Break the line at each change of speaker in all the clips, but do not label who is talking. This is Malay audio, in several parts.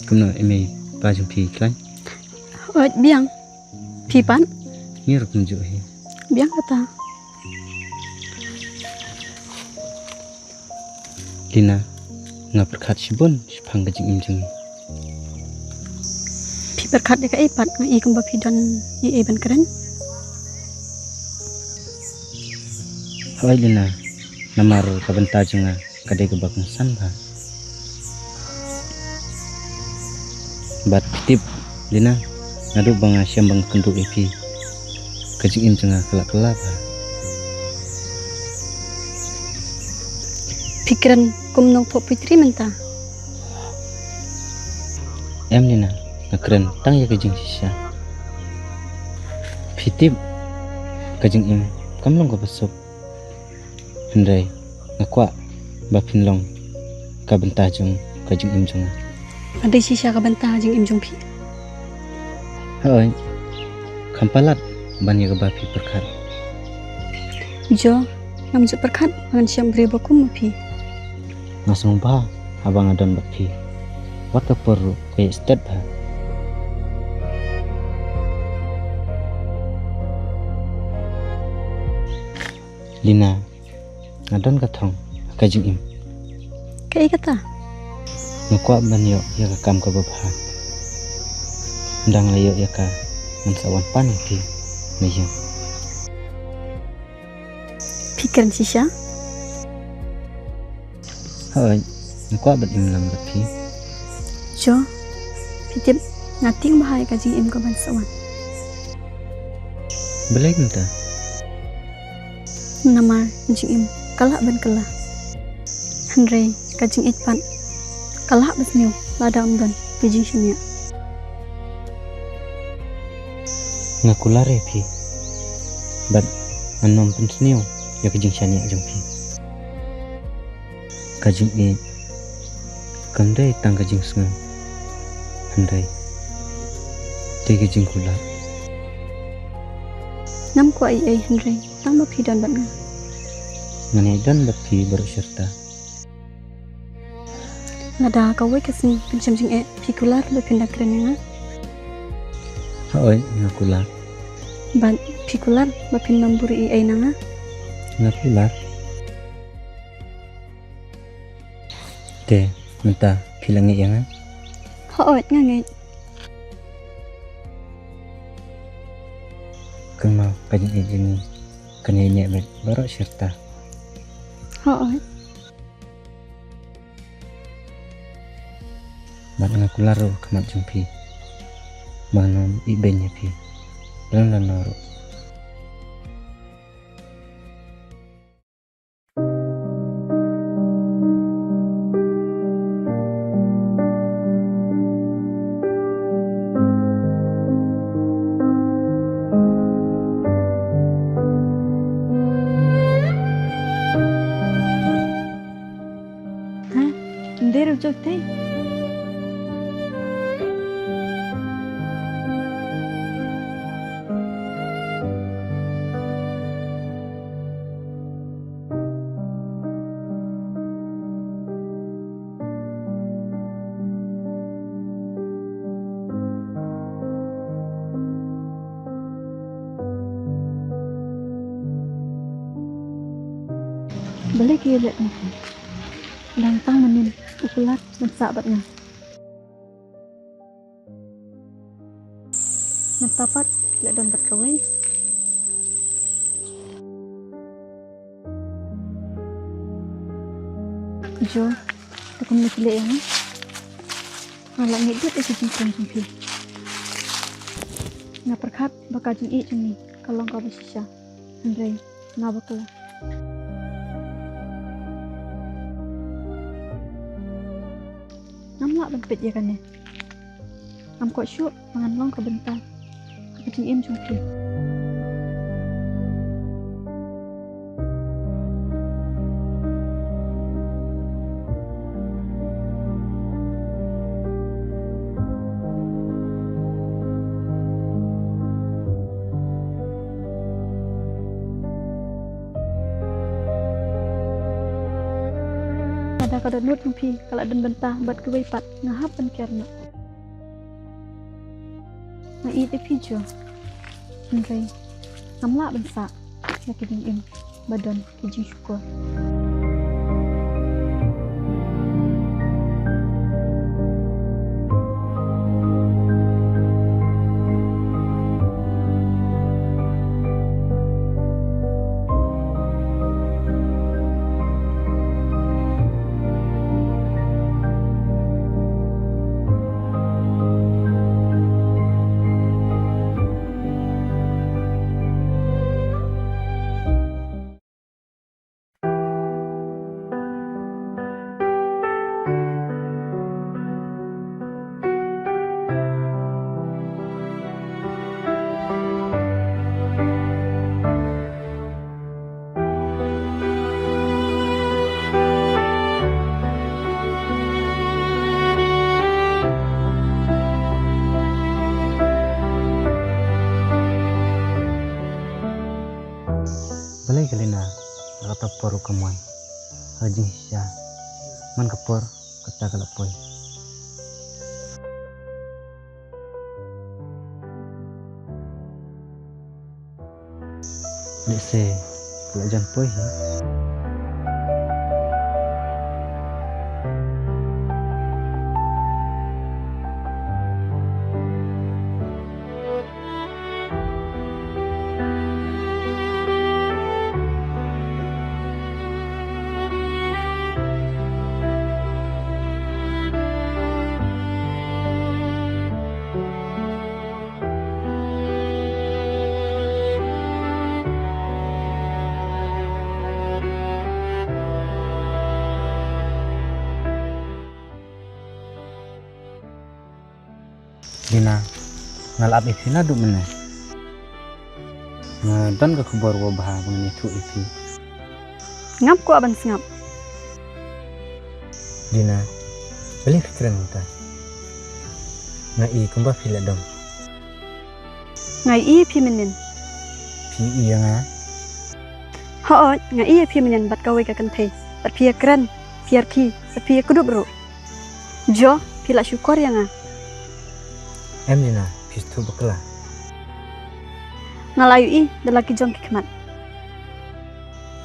Kumno eme bajung pi klai.
Biang. Pipan.
Ni rukum jo he.
Biang kata.
Lina ngaperkat sibon sipang kajing imjeng.
Pi berkat deka ipat ngai kumba pi don i ban keren.
Hoi Lina namaru kabenta junga kadai kebakang sanba. Bat tip Lina ngadu banga siambang kenduk ipi kajing imjenga kelak-kelak ba.
Pikiran kumnong po putri menta.
Em Lina ngakeren tang ya kajing sisa. Pitip kajing im kamlong ko besok. Hendai ngakwa bapinlong kabenta jung kajing imjenga.
Ada sisa kabenta jing imjong pi.
Hoi kampalat ban ya bapi perkat.
Jo ngamjuk berkat mangan siang beri bakum pi.
Ngasong ba abang adon bapi. Wata perlu kayak step ba. Lina ngadon katong kajing im.
Kai kata.
Ngakwa ban yo ya kam ka babha. Ndang layo ya ka mansawan pan pi meja.
Pikiran sisa.
Hoi ngakwa ban im lang bapi.
Jo pitip ngating bahaya kajing im kaban sawan.
Belai minta.
Namar kajing im kalak ban kala. Handre kajing itpan kalak besniu lada umdan bijing simya.
Ngakulare pi. Bat anom pensniu ya kajing syania jong pi. Kajing i kandai tang kajing sungai. Handai te kajing kula.
Nam ko ai handre tang pi dan ban.
Ngani dan bapi baru serta.
Ngada kawai kesin pencam jing pikular le pindah kerennya.
Hoi ngakula.
Ban pikular bapin namburi ai nanga.
Ngakula. Te minta pilangi yang
Hoot ngangai.
kang mau kajing ini kanyanya bet baru serta.
Hoot.
Bat ngakula ro kamat jumpi. Manom ibenya pi. Lan noro.
Ha? Ndero jokte. Balik kilat ni. Lantang menin ukulat dan sahabatnya. Natapat tidak dan berkawin. Jo, aku mikir yang malah ngedut itu cincin cincin. Ngaperkat bakal jin ini kalau kau bersisa. Andre, ngabaklah. Namlak benpit ya kan ya. Am kok syuk mangan long ke bentar. Kecing im jungki. Ada kada nut mpi kalau den bentah buat kewaipat ngahap pen kerna. Nga i te pijo. Andre, ngamla bensa. Ya kiding im. Badon kijing syukur.
Balai kalina kata poru kamoy hajing siya man kapor kata kalapoy se pelajan poy hi Dina ngalap ifi na du mene dan ka khabar wa bha mene thu ifi
Ngap ko aban singap.
Dina beli fikiran kita ngai kumba fila dom
Ngai i pi menen.
fi iya nga
Ho ngai i pi menen bat kawai ka kan thei. Bat pia kran, piar ki, bat pia kudup ro. Jo pila syukur ya nga.
em dina pistu bakla
Ngalayu i dalaki jong kikmat.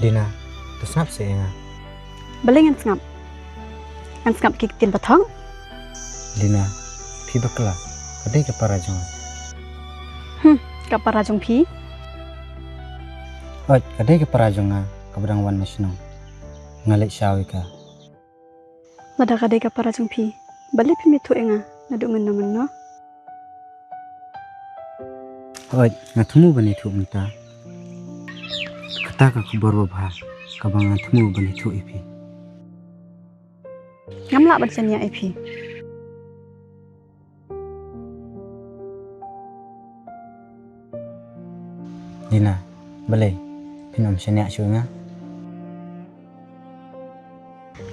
Dina tersenap saya nga
Balingan singap. An singap kikin batang.
Dina pi bakla kadai ka para jong
Kapara jong pi.
oj kadai ka para jong nga kabrang wan nasional ngalek syawi ka
Lada kadai kapara jong pi. Balik pi mitu enga. Naduk mena-mena.
oj ngatmu bani thu minta kata ka khabar wa bha kabang ngatmu bani thu ifi
Ngamla bat janya ip.
Dina balai pinom senya syunga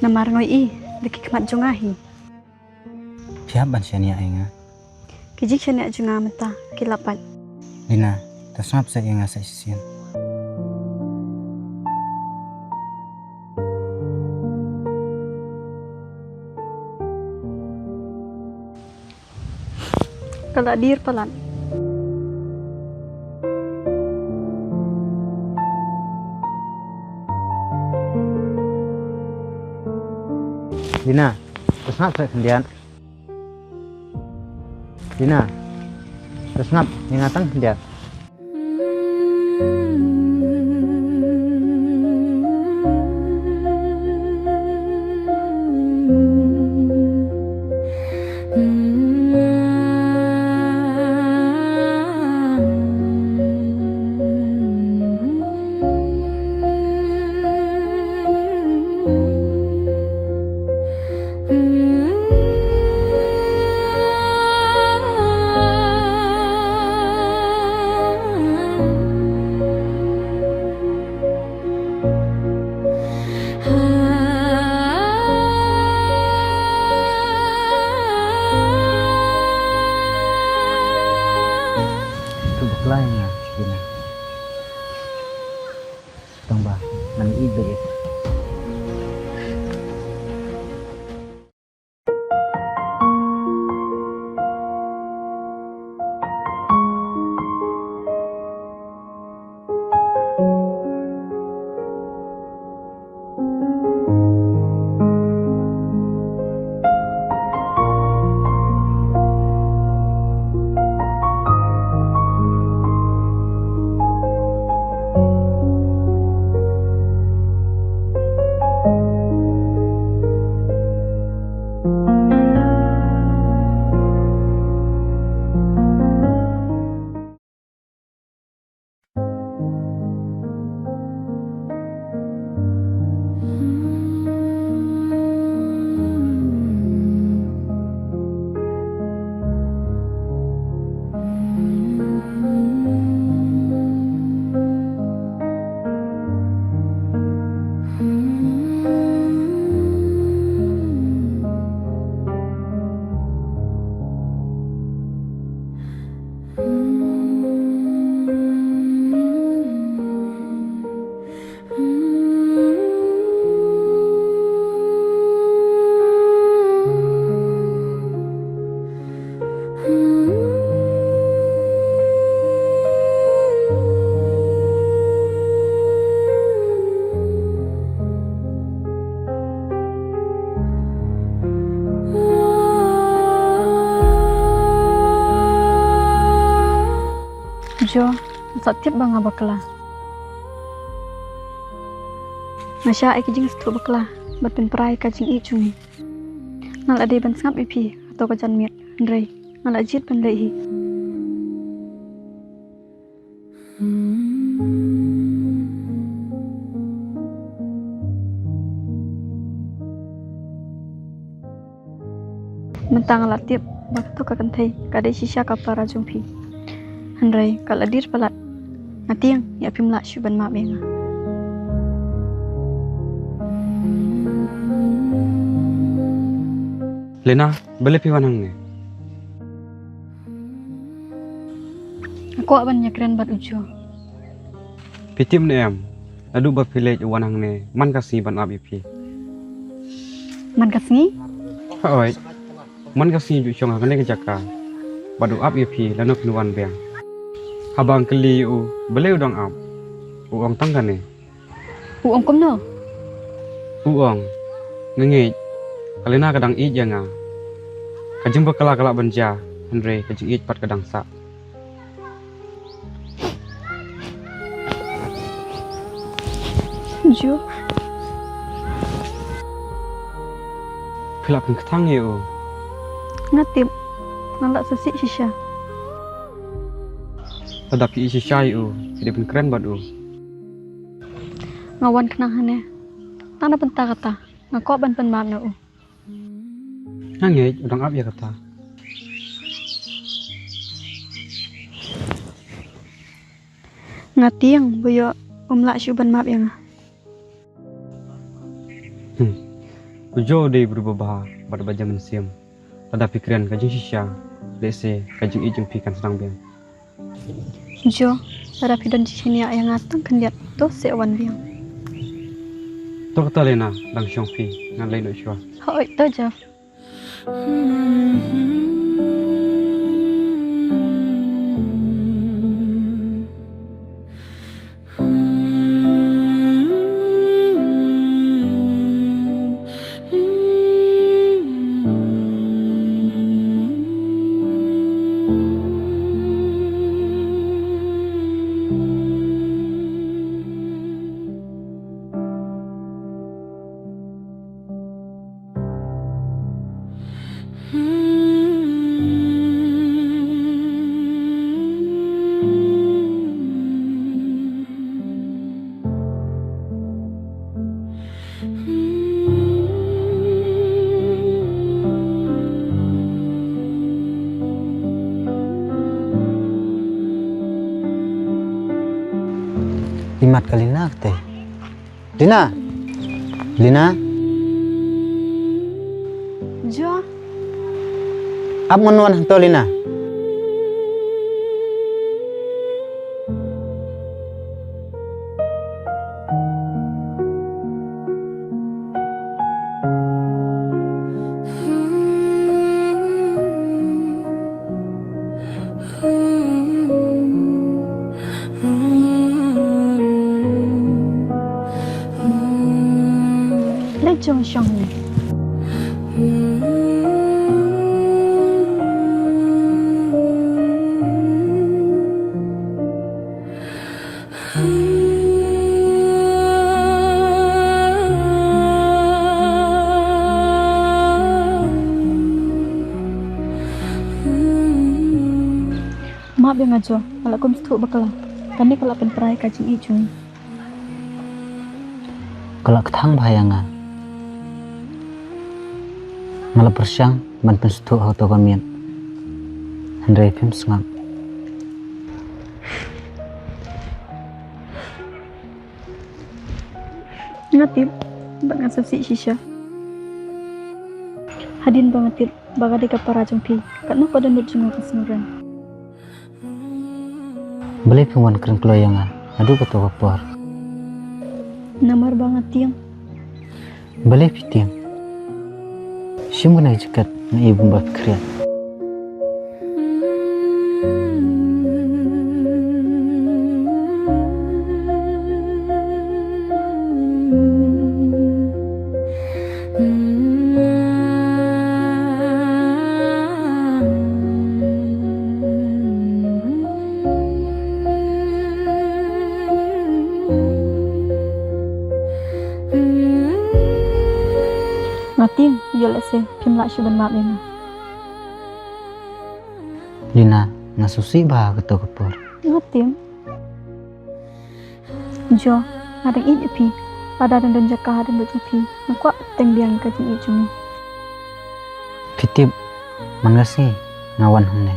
Namar ngoi i deki kikmat jongahi.
pihak ban senya nga
Kijik syanya jonga menta kilapat.
Dina tersenap saya nga sa sisian
Kalau dir pelan.
Dina tersenap saya kendian Dina tersenap ingatan kendian lain nga Dina tong ba man ibe
setiap bang bakla. Masya ai kijing stu bakla, berpen perai kajing i cungi. Ngal ade ban ngap ipi atau kajan miat, Andre, ngal ajit ban lehi. Mentang latip waktu kakantai kadai sisa kapara jumpi. Andre kal adir palat. Ngatiang ya pimla syuban mak benga.
Lena, beli piwanang ne.
Aku aban nyakren bat ujo.
Pitim ne em. Adu ba pilej wanang ne. Man kasi ban abi pi.
Man kasngi?
Oi. Man kasi ju chong ngane ke jaka. Badu abi pi lano pinuan beng. Habang keli u beli udang ab. Uang tangga ne.
Uong komno.
Uang. Ngenge. Kalina kadang i janga. Kajeng bekala-kala banja. Andre kajeng i pat kadang sa.
Jo.
Kelap ketang u.
Ngatip. Ngalak sesik sisa.
Tetapi isi syai u. Jadi pun keren bad u.
Ngawan kenangannya. Tanda pentah kata. Ngakok ban pen maaf na u.
Ngenge udang ab ya kata.
Ngatiang boyo umlak syuban maaf yang.
Ujo deh berubah bah pada baja mensiam. Pada pikiran kajing sisa. Lese kajing ijeng pikan sedang biang.
Jo. Pada pidon cicinia yang ngatang kan lihat tuh sewan biang.
Tuh kata Lena langsung pi ngan lain usua.
Hoi to jo.
Imat kali nak teh. Lina. Lina.
Jo.
Ap menuan hantu Lina.
Lejong syong ni. Maaf yang ngajo, kalau kum setuk bakal. Kami kalau penperai kajing icung.
Kalau ketang bahayanga. Malah persyang man penstu auto kamian. Andre film sengap.
Ngatip, bangat sepsi sisa. Hadin bangetit, baga di kapara jengpi. Karena pada nut jenguk kesenuran.
Beli penguan keren keloyanga. Aduh ketua kapor.
Namar banget tiang.
Beli pitiang. Siapa nak jekat na ibu buat kriat.
Ngatim, yo lese phim lại syuban map lena.
Lina ngasusi bah keto kepor.
Ngatim. Jo, ngadeng i phi. Pada dan jaka dan buat phi. Ngkwa teng biang ka jing i jumi.
Fitip mangasi ngawan hune.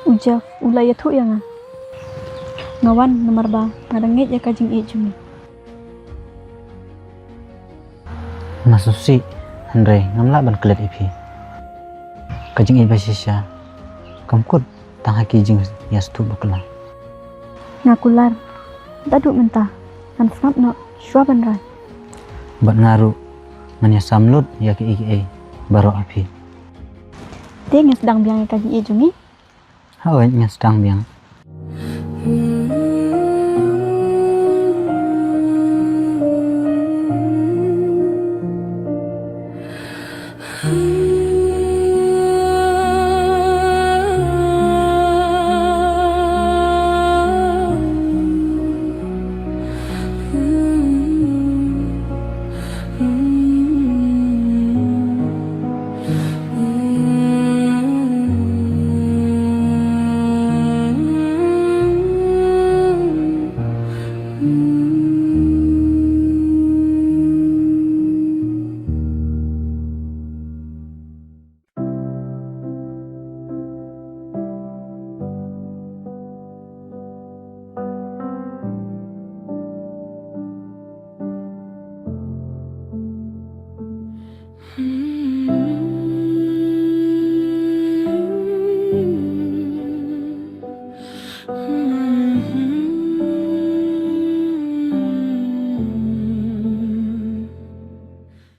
Ujaf ulaya thu yang ngawan nomor 2 ngadeng ya ka jing i jumi.
Masusi Andre ngamla ban kelet ipi. Kajing iba sisya. Kamkut tang haki jing yastu bakla.
Ngakular. Daduk mentah. Kan snap no syuaban rai.
Bat ngaru manya samlut ya ke ike baro api.
Dia yang sedang biang ka jing i jumi.
Hawen nya sedang biang.